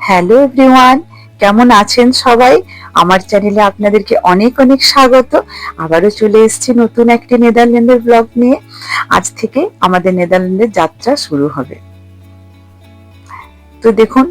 Hello everyone, কেমন আছেন সবাই? আমার চ্যানেলে আপনাদেরকে অনেক অনেক স্বাগত। আবারও চলে এসেছি নতুন একটি নেদারল্যান্ডের ব্লগ নিয়ে। আজ থেকে আমাদের নেদারল্যান্ডের যাত্রা শুরু হবে। তো দেখুন,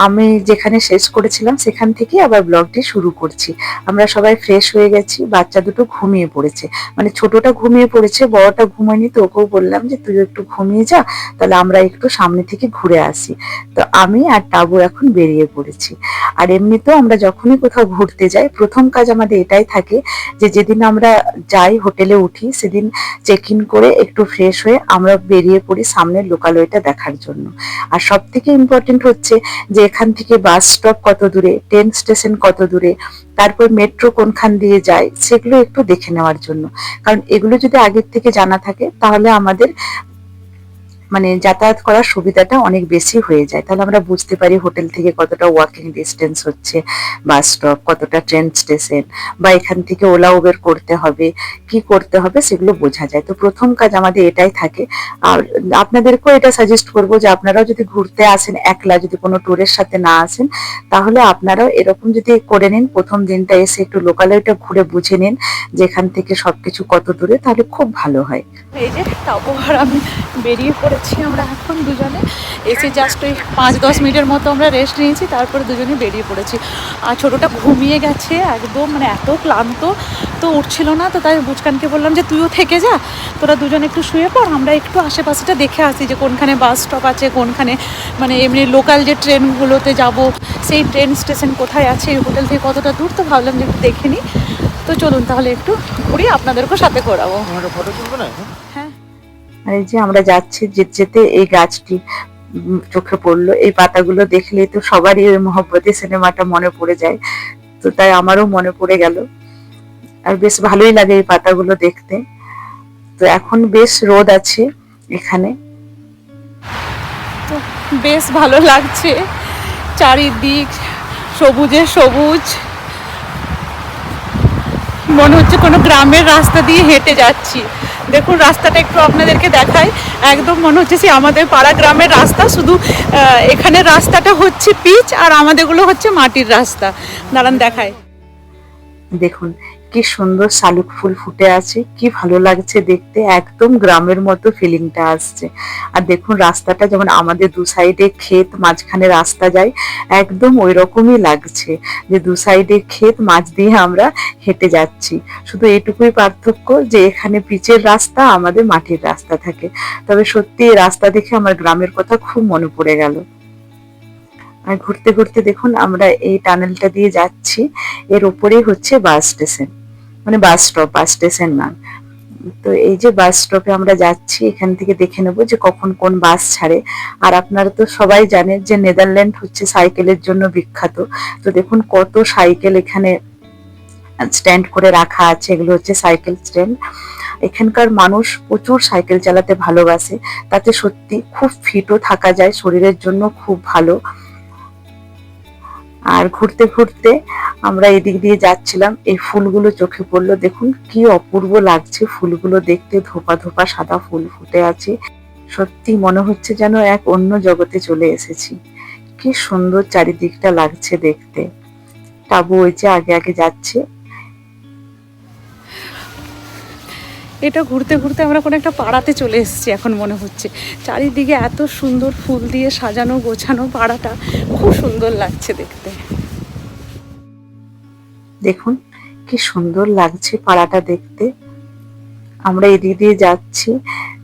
আমি যেখানে শেষ করেছিলাম সেখান থেকে আবার ব্লগটি শুরু করছি। আমরা সবাই ফ্রেশ হয়ে গেছি, বাচ্চা দুটো ঘুমিয়ে পড়েছে। মানে ছোটটা ঘুমিয়ে পড়েছে, বড়টা ঘুমায়নি। তো ওকেও বললাম যে তুই একটু ঘুমিয়ে যা, তাহলে আমরা একটু সামনে থেকে ঘুরে আসি। তো আমি আর টাবু এখন বেরিয়ে পড়েছি। আর এমনিতেও আমরা যখনই কোথাও ঘুরতে যাই, প্রথম কাজ আমাদের এটাই থাকে যে যেদিন আমরা যাই, হোটেলে উঠি, সেদিন চেক ইন করে একটু ফ্রেশ হয়ে আমরা বেরিয়ে পড়ি সামনের লোকালয়টা দেখার জন্য। আর সব থেকে ইম্পর্টেন্ট হচ্ছে যে এখান থেকে বাস স্টপ কত দূরে, ট্রেন স্টেশন কত দূরে, তারপর মেট্রো কোনখান দিয়ে যায়, সেগুলো একটু দেখে নেওয়ার জন্য। কারণ এগুলো যদি আগের থেকে জানা থাকে তাহলে আমাদের মানে যাতায়াত করার সুবিধাটা অনেক বেশি হয়ে যায়। তাহলে আমরা বুঝতে পারি হোটেল থেকে কতটা ওয়াকিং ডিস্টেন্স হচ্ছে, বাস স্টপ কতটা, ট্রেন স্টেশন, বা এখান থেকে ওলা উবের করতে হবে, কি করতে হবে সেগুলো বোঝা যায়। তো প্রথম কাজ আমাদের এটাই থাকে। আর আপনাদেরকেও এটা সাজেস্ট করবো যে আপনারাও যদি ঘুরতে আসেন একলা, যদি কোনো ট্যুরের সাথে না আসেন, তাহলে আপনারাও এরকম যদি করে নিন, প্রথম দিনটা এসে একটু লোকালয়টা ঘুরে বুঝে নিন যে এখান থেকে সবকিছু কত দূরে, তাহলে খুব ভালো হয়। এই যে তারপর আমি বেরিয়ে পড়েছি। আমরা এখন দুজনে এসে জাস্ট ওই 5-10 মিনিটের মতো আমরা রেস্ট নিয়েছি, তারপরে দুজনে বেরিয়ে পড়েছি। আর ছোটোটা ঘুমিয়ে গেছে একদম, মানে এত ক্লান্ত, তো উঠছিল না। তো তাই বুচকানকে বললাম যে তুইও থেকে যা, তোরা দুজন একটু শুয়ে পড়, আমরা একটু আশেপাশেটা দেখে আসি যে কোনখানে বাস স্টপ আছে, কোনখানে মানে এমনি লোকাল যে ট্রেনগুলোতে যাব সেই ট্রেন স্টেশন কোথায় আছে, হোটেল থেকে কতটা দূর। তো ভাবলাম যে একটু দেখে নিই। তো চলুন তাহলে একটু ঘুরি, আপনাদেরকেও সাথে ঘোরাবো। ফটো তুলবে না? হ্যাঁ, আর এই যে আমরা যাচ্ছি, যেতে যেতে এই গাছটি চোখে পড়লো। এই পাতাগুলো দেখলেই তো সবারই ওই মহব্বতী সিনেমাটা মনে পড়ে যায়। তো তাই আমারও মনে পড়ে গেল। আর বেশ ভালোই লাগে এই পাতাগুলো দেখতে। তো এখন বেশ রোদ আছে এখানে। তো বেশ ভালো লাগছে, চারিদিক সবুজে সবুজ, মনে হচ্ছে কোনো গ্রামের রাস্তা দিয়ে হেঁটে যাচ্ছি। দেখুন রাস্তাটা একটু আপনাদেরকে দেখাই, একদম মনে হচ্ছে সে আমাদের পাড়া গ্রামের রাস্তা, শুধু এখানে রাস্তাটা হচ্ছে পিচ আর আমাদেরগুলো হচ্ছে মাটির রাস্তা। দাঁড়ান দেখায়। দেখুন কি সুন্দর শালুক ফুল ফুটে আছে, কি ভালো লাগছে দেখতে, একদম গ্রামের মতো ফিলিংটা আসছে। আর দেখুন রাস্তাটা যেমন আমাদের দু সাইডে ক্ষেত, মাঝখানে রাস্তা যায়, একদম ওই রকমই লাগছে যে দু সাইডে ক্ষেত, মাঝ দিয়ে আমরা হেঁটে যাচ্ছি। শুধু এটুকুই পার্থক্য যে এখানে পিচের রাস্তা, আমাদের মাটির রাস্তা থাকে। তবে সত্যি এই রাস্তা দেখে আমার গ্রামের কথা খুব মনে পড়ে গেল। আর ঘুরতে ঘুরতে দেখুন আমরা এই টানেলটা দিয়ে যাচ্ছি, এর উপরেই হচ্ছে বাস স্টেশন, মানে বাস স্টপ, বাস স্টেশন না। তো এই যে বাস স্টপে আমরা যাচ্ছি, এখান থেকে দেখে নেব যে কখন কোন বাস ছাড়ে। আর আপনারা তো সবাই জানেন যে নেদারল্যান্ড হচ্ছে সাইকেলের জন্য বিখ্যাত। তো দেখুন কত সাইকেল এখানে স্ট্যান্ড করে রাখা আছে, এগুলো হচ্ছে সাইকেল স্ট্যান্ড। এখানকার মানুষ প্রচুর সাইকেল চালাতে ভালোবাসে, তাতে সত্যি খুব ফিটও থাকা যায়, শরীরের জন্য খুব ভালো। আর ঘুরতে ঘুরতে আমরা এদিক দিয়ে যাচ্ছিলাম, এই ফুলগুলো চোখে পড়লো। দেখুন কি অপূর্ব লাগছে ফুলগুলো দেখতে, ধোপা ধোপা সাদা ফুল ফুটে আছে। সত্যি মনে হচ্ছে যেন এক অন্য জগতে চলে এসেছি। কি সুন্দর চারিদিকটা লাগছে দেখতে। টাবু ওই যে আগে আগে যাচ্ছে। এটা ঘুরতে ঘুরতে আমরা কোনো একটা পাড়াতে চলে এসেছি এখন মনে হচ্ছে। চারিদিকে এত সুন্দর ফুল দিয়ে সাজানো গোছানো পাড়াটা, খুব সুন্দর লাগছে দেখতে। দেখুন কি সুন্দর লাগছে পাড়াটা দেখতে। আমরা এদিক দিয়ে যাচ্ছি,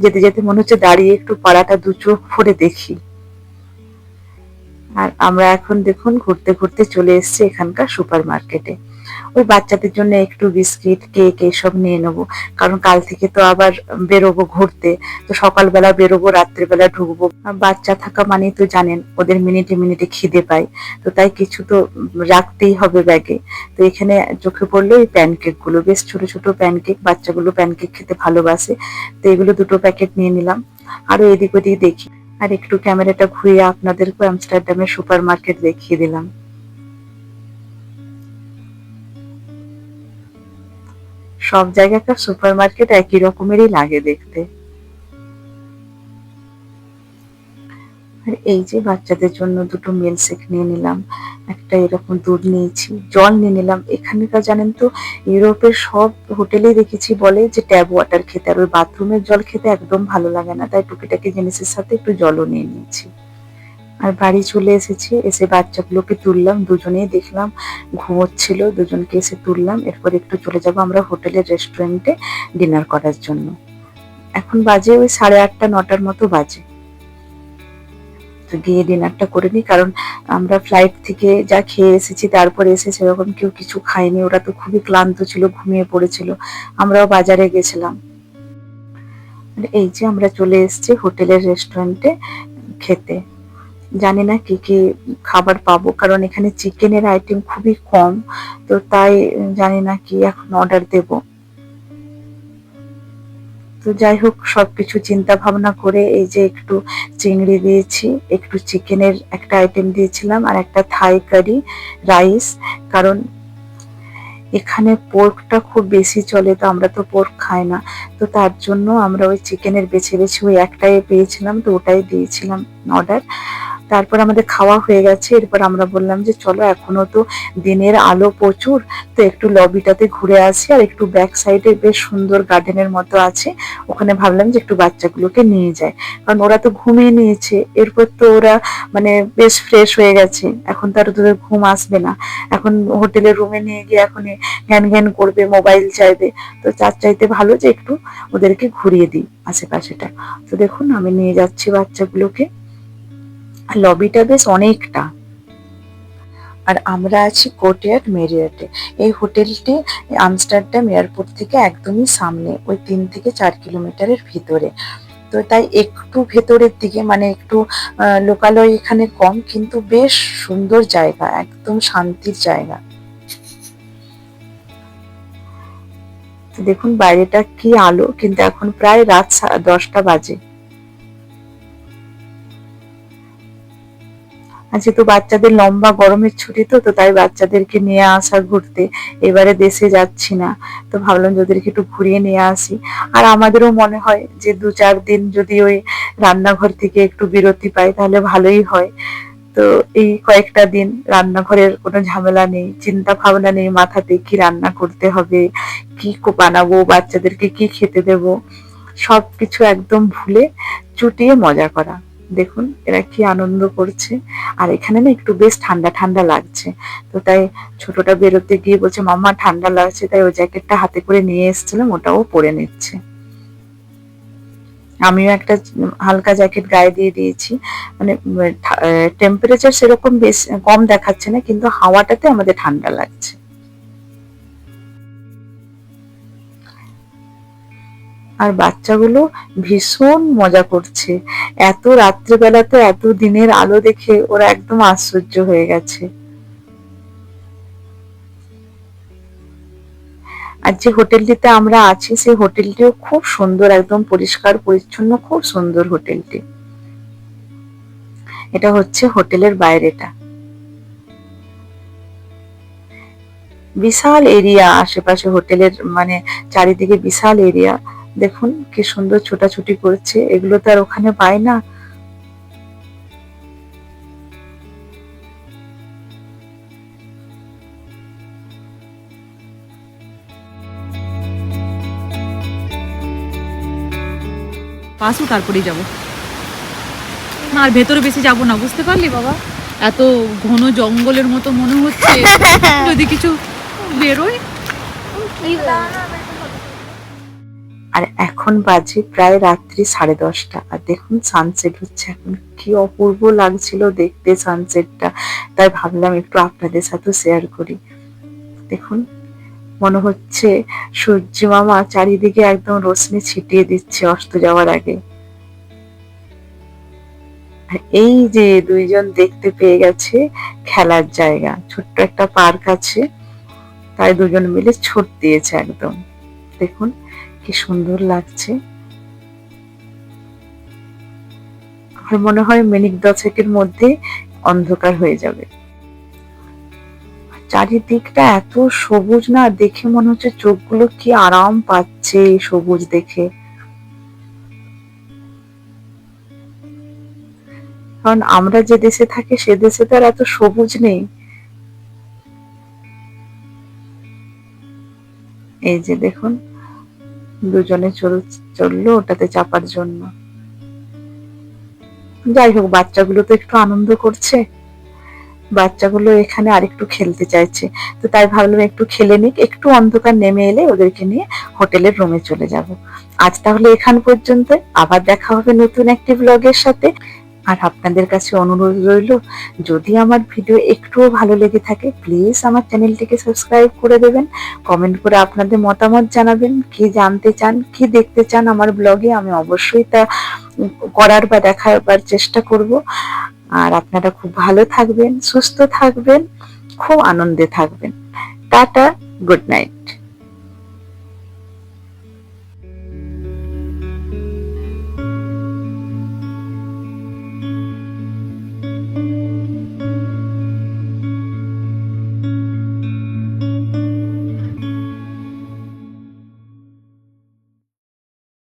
যেতে যেতে মনে হচ্ছে দাঁড়িয়ে একটু পাড়াটা দু চোখ ভরে দেখি। আর আমরা এখন দেখুন ঘুরতে ঘুরতে চলে এসেছি এখানকার সুপার মার্কেটে। ওই বাচ্চাদের জন্য একটু বিস্কিট, কেক এসব নিয়ে নেবো। কারণ কাল থেকে তো আবার বেরোবো ঘুরতে। তো সকালবেলা বেরোবো, রাত্রিবেলা ঢুকবো। আর বাচ্চা থাকা মানেই তো জানেন ওদের মিনিটে মিনিটে খিদে পায়। তো তাই কিছু তো রাখতেই হবে ব্যাগে। তো এখানে চোখে পড়লো এই প্যানকেক গুলো, বেশ ছোট ছোট প্যানকেক, বাচ্চাগুলো প্যানকেক খেতে ভালোবাসে। তো এগুলো দুটো প্যাকেট নিয়ে নিলাম। আরো এদিক ওদিক দেখি। আর একটু ক্যামেরাটা ঘুরিয়ে আপনাদেরকে আমস্টারডামের সুপার মার্কেট দেখিয়ে দিলাম। সব জায়গাকার সুপার মার্কেট একই রকমেরই লাগে দেখতে। আর এই যে বাচ্চাদের জন্য দুটো মিল্কশেক নিয়ে নিলাম, একটা এরকম দুধ নিয়েছি, জল নিয়ে নিলাম। এখানকার জানেন তো, ইউরোপের সব হোটেলেই দেখেছি বলে যে ট্যাপ ওয়াটার খেতে, আর ওই বাথরুমের জল খেতে একদম ভালো লাগে না, তাই টুকিটাকি জিনিসের সাথে একটু জলও নিয়ে নিয়েছি। আর বাড়ি চলে এসেছি, এসে বাচ্চাগুলোকে তুললাম, দুজনেই দেখলাম ঘুমোচ্ছিল, দুজনকে এসে তুললাম। এরপর একটু চলে যাব আমরা হোটেলের রেস্টুরেন্টে ডিনার করার জন্য। এখন বাজে ওই 8:30 9টার মতো বাজে। তো গিয়ে ডিনারটা করে নিই, কারণ আমরা ফ্লাইট থেকে যা খেয়ে এসেছি তারপরে এসে সেরকম কেউ কিছু খায়নি, ওরা তো খুবই ক্লান্ত ছিল, ঘুমিয়ে পড়েছিল। আমরাও বাজারে গেছিলাম। এই যে আমরা চলে এসেছি হোটেলের রেস্টুরেন্টে খেতে। জানি না কি কি খাবার পাবো, কারণ এখানে চিকেনের আইটেম খুবই কম, তো তাই জানি না কি এখন অর্ডার দেব। তো যাই হোক, সবকিছু চিন্তা ভাবনা করে এই যে একটু চিংড়ি দিয়েছি, একটু চিকেনের একটা আইটেম দিয়েছিলাম, আর একটা থাই কারি রাইস। কারণ এখানে পোর্কটা খুব বেশি চলে, তো আমরা তো পোর্ক খাই না, তো তার জন্য আমরা ওই চিকেনের বেছে বেছে ওই একটাই পেয়েছিলাম, তো ওটাই দিয়েছিলাম অর্ডার। তারপর আমাদের খাওয়া হয়ে গেছে, এরপর আমরা বললাম যে চলো, এখনো তো দিনের আলো প্রচুর, তো একটু লবিটাতে ঘুরে আসি, আর একটু ব্যাক সাইডে বেশ সুন্দর গার্ডেনের মতো আছে, ওখানে ভাবলাম যে একটু বাচ্চাগুলোকে নিয়ে যায়, কারণ ওরা তো ঘুমিয়ে নিয়েছে। এরপর তো ওরা মানে বেশ ফ্রেশ হয়ে গেছে, এখন তো আর তোদের ঘুম আসবে না, এখন হোটেলের রুমে নিয়ে গিয়ে এখন ঘ্যান ঘ্যান করবে, মোবাইল চাইবে। তো তার চাইতে ভালো যে একটু ওদেরকে ঘুরিয়ে দিই আশেপাশেটা। তো দেখুন আমি নিয়ে যাচ্ছি বাচ্চাগুলোকে, লবিটা বেশ অনেকটা। আর আমরা আছি কোর্টইয়ার্ড মেরিয়টে। এই হোটেলটি আমস্টারডাম এয়ারপোর্ট থেকে একদমই সামনে, ওই 3 থেকে 4 কিলোমিটারের ভিতরে। তো তাই একটু ভেতরের দিকে, মানে একটু লোকালয় এখানে কম, কিন্তু বেশ সুন্দর জায়গা, একদম শান্তির জায়গা। তো দেখুন বাইরেটা কি আলো, কিন্তু এখন প্রায় রাত 10টা বাজে। যেহেতু বাচ্চাদের লম্বা গরমের ছুটি, তো তাই বাচ্চাদেরকে নিয়ে আসা ঘুরতে, এবারে দেশে যাচ্ছি না, তো ভাবলাম যে ওদেরকে একটু ঘুরিয়ে নিয়ে আসি। আর আমাদেরও মনে হয় যে 2-4 দিন যদি ওই রান্নাঘর থেকে একটু বিরতি পাই তাহলে ভালোই হয়। তো এই কয়েকটা দিন রান্নাঘরের কোনো ঝামেলা নেই, চিন্তা ভাবনা নেই মাথাতে, কি রান্না করতে হবে, কি বানাবো, বাচ্চাদেরকে কি খেতে দেব, সবকিছু একদম ভুলে চুটিয়ে মজা করা। দেখুন এরা কি আনন্দ করছে। আর এখানে না একটু বেশ ঠান্ডা ঠান্ডা লাগছে, তো তাই ছোটটা বেরোতে গিয়ে বলছে মাম্মা ঠান্ডা লাগছে, তাই ওই জ্যাকেটটা হাতে করে নিয়ে এসেছিলাম, ওটাও পরে নিচ্ছে। আমিও একটা হালকা জ্যাকেট গায়ে দিয়ে দিয়েছি, মানে টেম্পারেচার সেরকম বেশ কম দেখাচ্ছে না, কিন্তু হাওয়াটাতে আমাদের ঠান্ডা লাগছে। আর বাচ্চাগুলো ভীষণ মজা করছে, এত রাত্রেবেলাতে এত দিনের আলো দেখে ওরা একদম আশ্চর্য হয়ে গেছে। আর যে হোটেলটিতে আমরা আছি সেই হোটেলটিও খুব সুন্দর, একদম পরিষ্কার পরিচ্ছন্ন, খুব সুন্দর হোটেলটি। এটা হচ্ছে হোটেলের বাইরেটা, বিশাল এরিয়া আশেপাশে হোটেলের, মানে চারিদিকে বিশাল এরিয়া। দেখুন কি সুন্দর ছোটাছুটি করছে, এগুলো তো আর ওখানে পায় না। পাসও তারপরেই যাব না, আর ভেতরে বেশি যাব না, বুঝতে পারলি বাবা, এত ঘন জঙ্গলের মতো মনে হচ্ছে, যদি কিছু বেরোয়। আর এখন বাজে প্রায় রাত্রি 10:30, আর দেখুন সানসেট হচ্ছে এখন, কি অপূর্ব লাগছিল দেখতে সানসেটটা, তাই ভাবলাম একটু আপনাদের সাথে শেয়ার করি। দেখুন মনে হচ্ছে সূর্য মামা চারিদিকে একদম রোশনি ছিটিয়ে দিচ্ছে অস্ত যাওয়ার আগে। আর এই যে দুইজন দেখতে পেয়ে গেছে খেলার জায়গা, ছোট্ট একটা পার্ক আছে, তাই দুজন মিলে ছোট দিয়েছে একদম। দেখুন কি সুন্দর লাগছে। আমার মনে হয় মিনিট 10-এর মধ্যে অন্ধকার হয়ে যাবে। চারিদিকটা এত সবুজ না, দেখে মনে হচ্ছে চোখগুলো কি আরাম পাচ্ছে সবুজ দেখে। কারণ আমরা যে দেশে থাকি সে দেশে তো আর এত সবুজ নেই। এই যে দেখুন দুজনে চললো ওটাতে চাপার জন্য। যাই হোক, বাচ্চাগুলো তো একটু আনন্দ করছে, বাচ্চাগুলো এখানে আরেকটু খেলতে চাইছে, তো তাই ভাবলাম একটু খেলে নিক, একটু অন্ধকার নেমে এলে ওদেরকে নিয়ে হোটেলের রুমে চলে যাব। আজ তাহলে এখান পর্যন্ত, আবার দেখা হবে নতুন একটি ব্লগের সাথে। আর আপনাদের কাছে অনুরোধ রইল, যদি আমার ভিডিও একটুও ভালো লেগে থাকে প্লিজ আমার চ্যানেলটিকে সাবস্ক্রাইব করে দেবেন, কমেন্ট করে আপনাদের মতামত জানাবেন, কি জানতে চান, কি দেখতে চান আমার ব্লগে, আমি অবশ্যই তা করার বা দেখাবার চেষ্টা করব। আর আপনারা খুব ভালো থাকবেন, সুস্থ থাকবেন, খুব আনন্দে থাকবেন। Tata, good night.